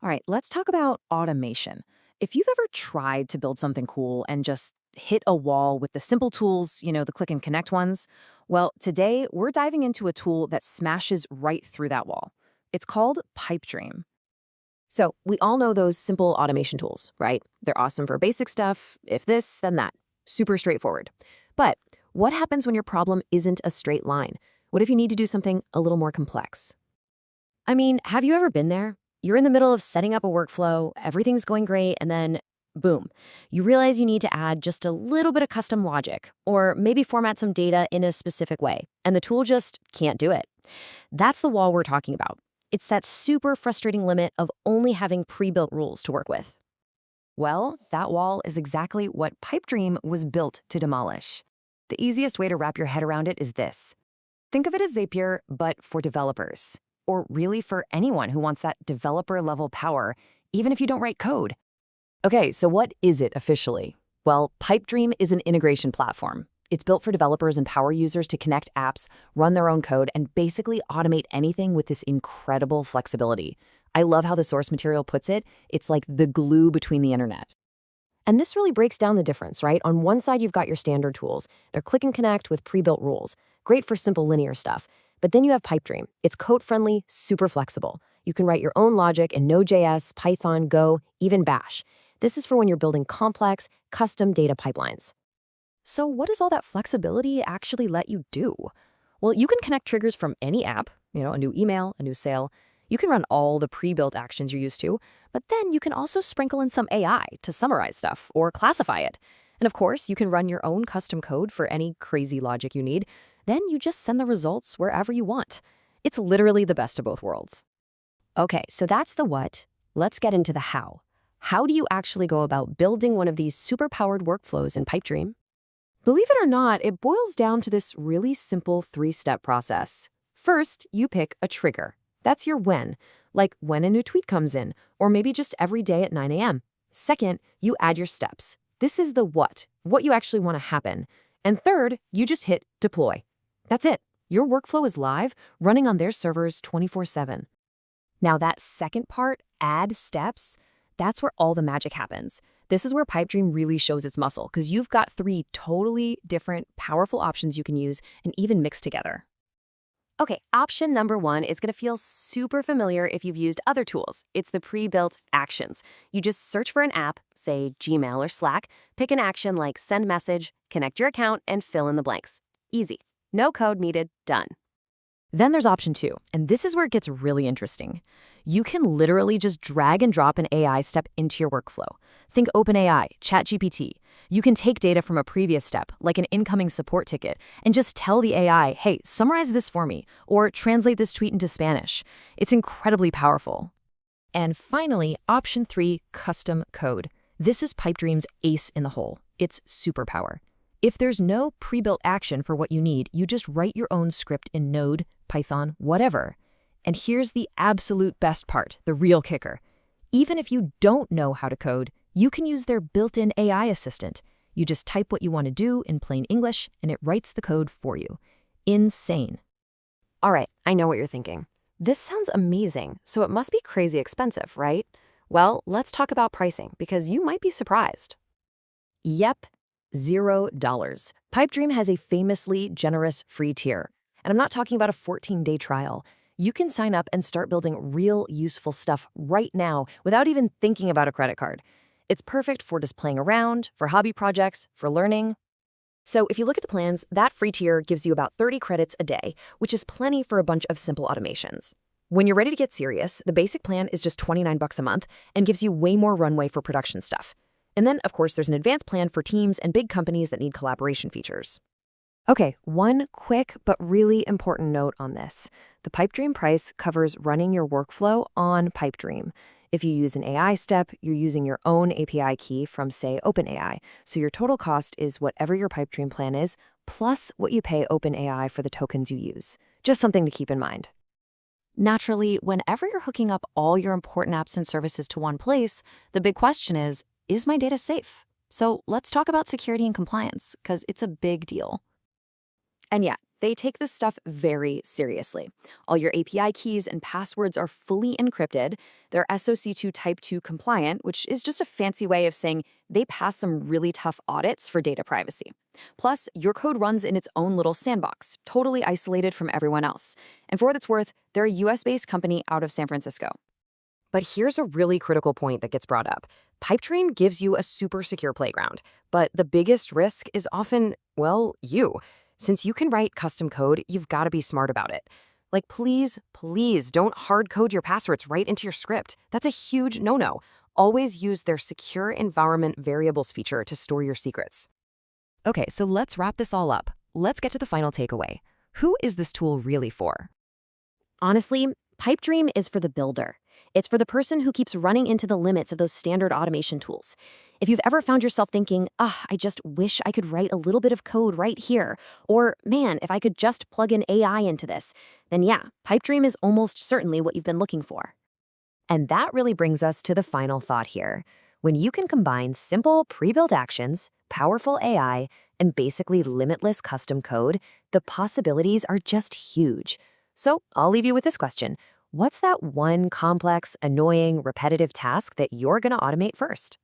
All right, let's talk about automation. If you've ever tried to build something cool and just hit a wall with the simple tools, the click and connect ones, well, today we're diving into a tool that smashes right through that wall. It's called Pipedream. So, we all know those simple automation tools, right? They're awesome for basic stuff, if this, then that. Super straightforward. But what happens when your problem isn't a straight line? What if you need to do something a little more complex? I mean, have you ever been there? You're in the middle of setting up a workflow, everything's going great, and then boom, you realize you need to add just a little bit of custom logic, or maybe format some data in a specific way, and the tool just can't do it. That's the wall we're talking about. It's that super frustrating limit of only having pre-built rules to work with. Well, that wall is exactly what Pipedream was built to demolish. The easiest way to wrap your head around it is this. Think of it as Zapier, but for developers. Or really for anyone who wants that developer-level power, even if you don't write code. Okay, so what is it officially? Well, Pipedream is an integration platform. It's built for developers and power users to connect apps, run their own code, and basically automate anything with this incredible flexibility. I love how the source material puts it. It's like the glue between the internet. And this really breaks down the difference, right? On one side, you've got your standard tools. They're click and connect with pre-built rules. Great for simple linear stuff. But then you have Pipedream. It's code-friendly, super flexible. You can write your own logic in Node.js, Python, Go, even Bash. This is for when you're building complex, custom data pipelines. So what does all that flexibility actually let you do? Well, you can connect triggers from any app, a new email, a new sale. You can run all the pre-built actions you're used to, but then you can also sprinkle in some AI to summarize stuff or classify it. And of course, you can run your own custom code for any crazy logic you need. Then you just send the results wherever you want. It's literally the best of both worlds. Okay, so that's the what. Let's get into the how. How do you actually go about building one of these super-powered workflows in Pipedream? Believe it or not, it boils down to this really simple three-step process. First, you pick a trigger. That's your when, like when a new tweet comes in, or maybe just every day at 9 a.m. Second, you add your steps. This is the what you actually want to happen. And third, you just hit deploy. That's it. Your workflow is live, running on their servers 24/7. Now that second part, add steps, that's where all the magic happens. This is where Pipedream really shows its muscle, because you've got three totally different, powerful options you can use and even mix together. Okay, option number one is going to feel super familiar if you've used other tools. It's the pre-built actions. You just search for an app, say Gmail or Slack, pick an action like send message, connect your account, and fill in the blanks. Easy. No code needed. Done. Then there's option two, and this is where it gets really interesting. You can literally just drag and drop an AI step into your workflow. Think OpenAI, ChatGPT. You can take data from a previous step, like an incoming support ticket, and just tell the AI, hey, summarize this for me, or translate this tweet into Spanish. It's incredibly powerful. And finally, option three, custom code. This is Pipedream's ace in the hole. It's superpower. If there's no pre-built action for what you need, you just write your own script in Node, Python, whatever. And here's the absolute best part, the real kicker. Even if you don't know how to code, you can use their built-in AI assistant. You just type what you want to do in plain English, and it writes the code for you. Insane. All right, I know what you're thinking. This sounds amazing, so it must be crazy expensive, right? Well, let's talk about pricing, because you might be surprised. Yep. $0. Pipedream has a famously generous free tier. And I'm not talking about a 14-day trial. You can sign up and start building real useful stuff right now without even thinking about a credit card. It's perfect for just playing around, for hobby projects, for learning. So if you look at the plans, that free tier gives you about 30 credits a day, which is plenty for a bunch of simple automations. When you're ready to get serious, the basic plan is just $29 a month and gives you way more runway for production stuff. And then, of course, there's an advanced plan for teams and big companies that need collaboration features. Okay, one quick but really important note on this. The Pipedream price covers running your workflow on Pipedream. If you use an AI step, you're using your own API key from, say, OpenAI. So your total cost is whatever your Pipedream plan is, plus what you pay OpenAI for the tokens you use. Just something to keep in mind. Naturally, whenever you're hooking up all your important apps and services to one place, the big question is my data safe? So let's talk about security and compliance, because it's a big deal. And yeah, They take this stuff very seriously. All your API keys and passwords are fully encrypted. They're SOC 2 Type 2 compliant, which is just a fancy way of saying they pass some really tough audits for data privacy. Plus, your code runs in its own little sandbox, totally isolated from everyone else. And for what it's worth, they're a US-based company out of San Francisco. But here's a really critical point that gets brought up. Pipedream gives you a super secure playground, but the biggest risk is often, well, you. Since you can write custom code, you've got to be smart about it. Like, please don't hard code your passwords right into your script. That's a huge no-no. Always use their secure environment variables feature to store your secrets. Okay, so let's wrap this all up. Let's get to the final takeaway. Who is this tool really for? Honestly, Pipedream is for the builder. It's for the person who keeps running into the limits of those standard automation tools. If you've ever found yourself thinking, I just wish I could write a little bit of code right here, or man, if I could just plug in AI into this, then yeah, Pipedream is almost certainly what you've been looking for. And that really brings us to the final thought here. When you can combine simple pre-built actions, powerful AI, and basically limitless custom code, the possibilities are just huge. So I'll leave you with this question. What's that one complex, annoying, repetitive task that you're going to automate first?